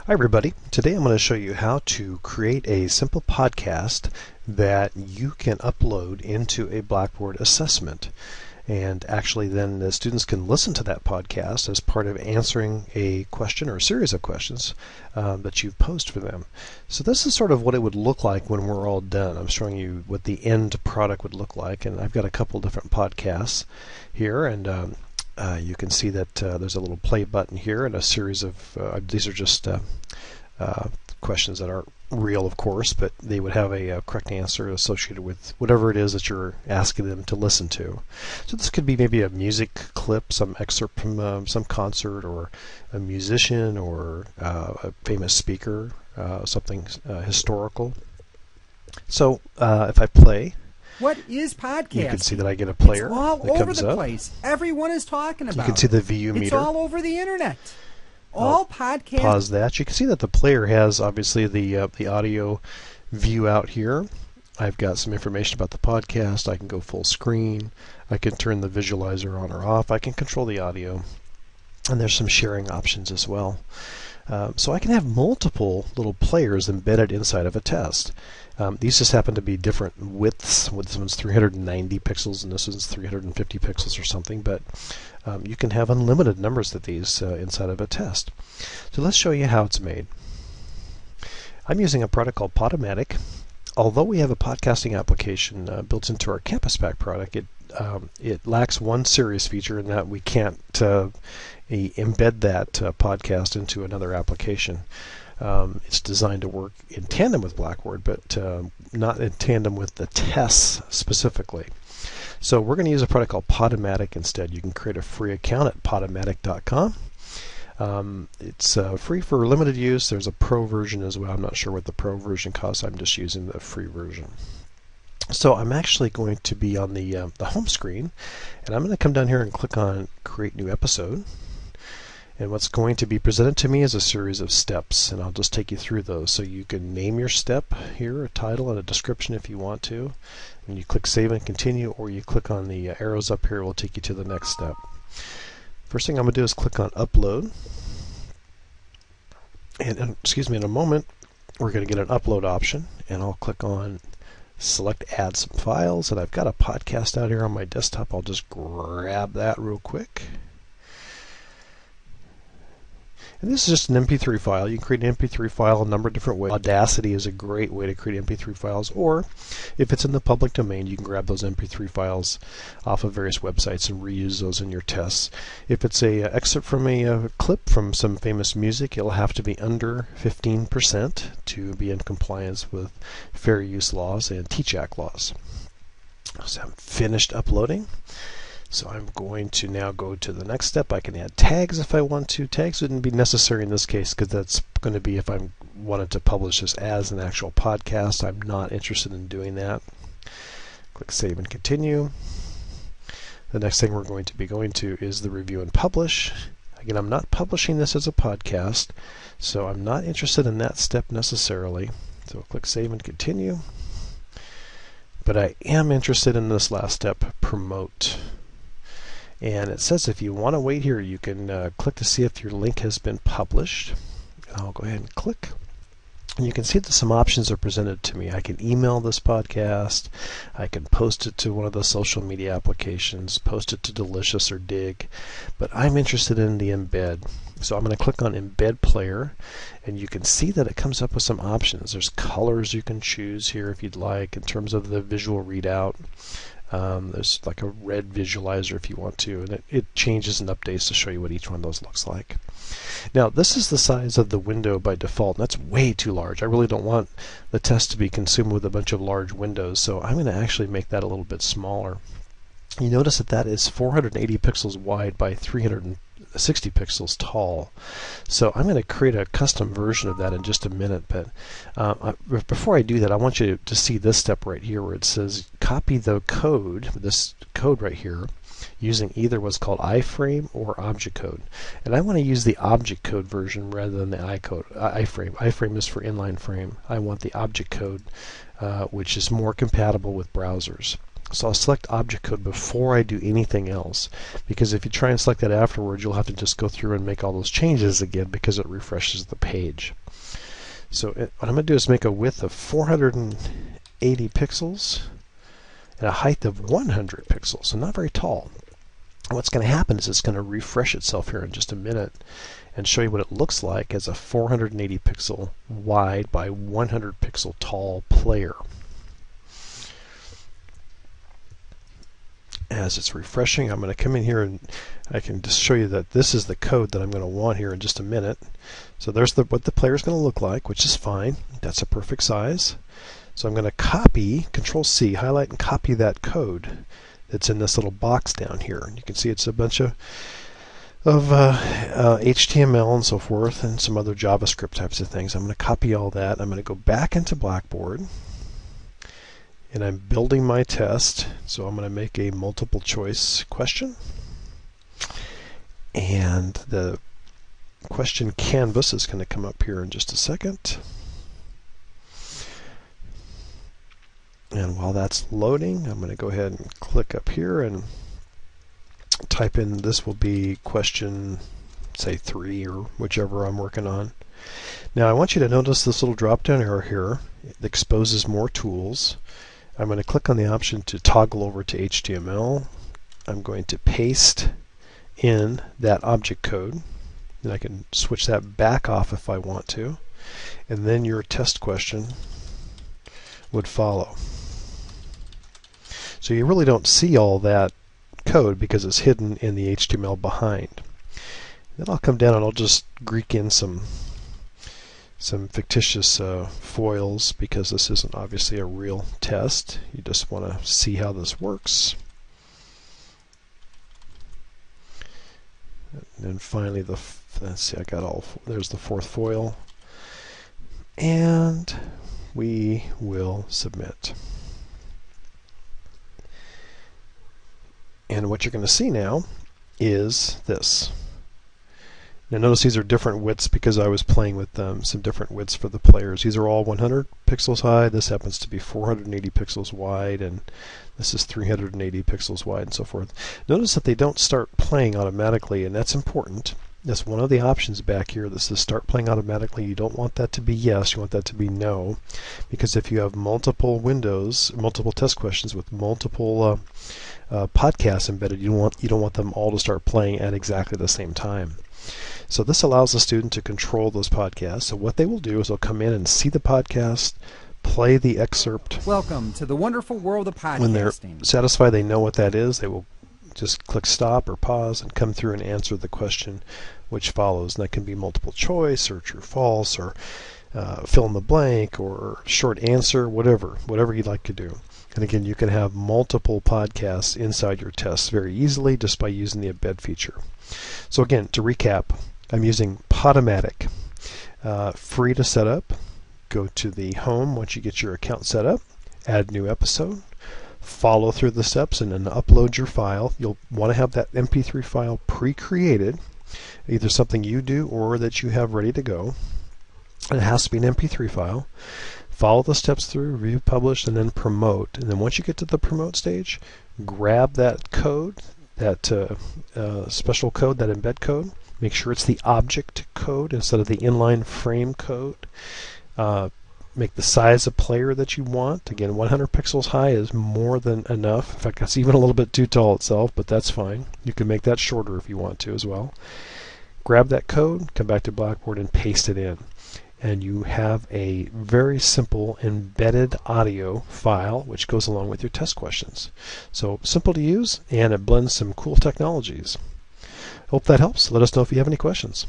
Hi everybody. Today I'm going to show you how to create a simple podcast that you can upload into a Blackboard assessment. And actually then the students can listen to that podcast as part of answering a question or a series of questions that you've posed for them. So this is sort of what it would look like when we're all done. I'm showing you what the end product would look like, and I've got a couple different podcasts here, and you can see that there's a little play button here and a series of, these are just questions that aren't real, of course, but they would have a correct answer associated with whatever it is that you're asking them to listen to. So this could be maybe a music clip, some excerpt from some concert, or a musician, or a famous speaker, something historical. So if I play, what is podcasting? you can see that I get a player. It's all that over comes the up. place. Everyone is talking about it. You can see the VU meter. It's all over the internet. All podcasts. Pause that. You can see that the player has obviously the audio view out here. I've got some information about the podcast. I can go full screen. I can turn the visualizer on or off. I can control the audio. And there's some sharing options as well. So I can have multiple little players embedded inside of a test. These just happen to be different widths. This one's 390 pixels and this one's 350 pixels or something, but you can have unlimited numbers of these inside of a test. So let's show you how it's made. I'm using a product called Podomatic. Although we have a podcasting application built into our Campus Pack product, it lacks one serious feature in that we can't embed that podcast into another application. It's designed to work in tandem with Blackboard, but not in tandem with the tests specifically. So we're going to use a product called Podomatic instead. You can create a free account at podomatic.com. It's free for limited use. There's a pro version as well. I'm not sure what the pro version costs. I'm just using the free version. So I'm actually going to be on the home screen, and I'm going to come down here and click on Create New Episode. And what's going to be presented to me is a series of steps, and I'll just take you through those. So you can name your step here, a title and a description if you want to. When you click Save and Continue, or you click on the arrows up here, it will take you to the next step. First thing I'm going to do is click on Upload. And excuse me, in a moment, we're going to get an upload option, and I'll click on Select Add Some Files, and I've got a podcast out here on my desktop. I'll just grab that real quick. And this is just an MP3 file. You can create an MP3 file a number of different ways. Audacity is a great way to create MP3 files, or if it's in the public domain, you can grab those MP3 files off of various websites and reuse those in your tests. If it's a excerpt from a clip from some famous music, it'll have to be under 15% to be in compliance with fair use laws and Teach Act laws. So I'm finished uploading. So I'm going to now go to the next step. I can add tags if I want to. Tags wouldn't be necessary in this case because that's going to be if I wanted to publish this as an actual podcast. I'm not interested in doing that. Click Save and Continue. The next thing we're going to be going to is the Review and Publish. Again, I'm not publishing this as a podcast, so I'm not interested in that step necessarily. So click Save and Continue. But I am interested in this last step, Promote. And it says if you want to wait here, you can click to see if your link has been published. I'll go ahead and click. And you can see that some options are presented to me. I can email this podcast. I can post it to one of the social media applications, post it to Delicious or Dig. But I'm interested in the embed. So I'm going to click on Embed Player, and you can see that it comes up with some options. There's colors you can choose here if you'd like in terms of the visual readout. There's like a red visualizer if you want to, and it changes and updates to show you what each one of those looks like. Now this is the size of the window by default, and that's way too large. I really don't want the test to be consumed with a bunch of large windows, so I'm going to actually make that a little bit smaller. You notice that that is 480 pixels wide by 360 pixels tall. So I'm going to create a custom version of that in just a minute, but before I do that, I want you to see this step right here where it says copy the code, this code right here, using either what's called iframe or object code. And I want to use the object code version rather than the iframe. iframe is for inline frame. I want the object code, which is more compatible with browsers. So I'll select object code before I do anything else, because if you try and select that afterwards, you'll have to just go through and make all those changes again because it refreshes the page. So what I'm going to do is make a width of 480 pixels and a height of 100 pixels, so not very tall. And what's going to happen is it's going to refresh itself here in just a minute and show you what it looks like as a 480 pixel wide by 100 pixel tall player. As it's refreshing, I'm going to come in here and I can just show you that this is the code that I'm going to want here in just a minute. So there's what the player is going to look like, which is fine. That's a perfect size. So I'm going to copy, Control-C, highlight and copy that code that's in this little box down here. You can see it's a bunch of HTML and so forth and some other JavaScript types of things. I'm going to copy all that. I'm going to go back into Blackboard. And I'm building my test, so I'm going to make a multiple choice question. And the question canvas is going to come up here in just a second. And while that's loading, I'm going to go ahead and click up here and type in, this will be question, say 3 or whichever I'm working on. Now I want you to notice this little drop down arrow here. It exposes more tools. I'm going to click on the option to toggle over to HTML. I'm going to paste in that object code, and I can switch that back off if I want to, and then your test question would follow. So you really don't see all that code because it's hidden in the HTML behind. Then I'll come down and I'll just Greek in some fictitious foils, because this isn't obviously a real test. You just want to see how this works. And then finally, let's see, I got there's the 4th foil. And we will submit. And what you're going to see now is this. Now notice these are different widths because I was playing with some different widths for the players. These are all 100 pixels high. This happens to be 480 pixels wide, and this is 380 pixels wide, and so forth. Notice that they don't start playing automatically, and that's important. That's one of the options back here. This is start playing automatically. You don't want that to be yes. You want that to be no, because if you have multiple windows, multiple test questions with multiple podcasts embedded, you don't want them all to start playing at exactly the same time. So this allows the student to control those podcasts. So what they will do is they'll come in and see the podcast, play the excerpt. Welcome to the wonderful world of podcasting. When they're satisfied they know what that is, they will just click stop or pause and come through and answer the question which follows. And that can be multiple choice or true false or fill in the blank or short answer, whatever you'd like to do. And again, you can have multiple podcasts inside your tests very easily just by using the embed feature. So again, to recap, I'm using Podomatic. Free to set up. Go to the home once you get your account set up. Add new episode. Follow through the steps and then upload your file. You'll want to have that MP3 file pre-created, either something you do or that you have ready to go. It has to be an MP3 file. Follow the steps through, review, publish, and then promote. And then once you get to the promote stage, grab that code, that special code, that embed code. Make sure it's the object code instead of the inline frame code. Make the size of player that you want. Again, 100 pixels high is more than enough. In fact, that's even a little bit too tall itself, but that's fine. You can make that shorter if you want to as well. Grab that code, come back to Blackboard, and paste it in. And you have a very simple embedded audio file which goes along with your test questions. So simple to use, and it blends some cool technologies. Hope that helps. Let us know if you have any questions.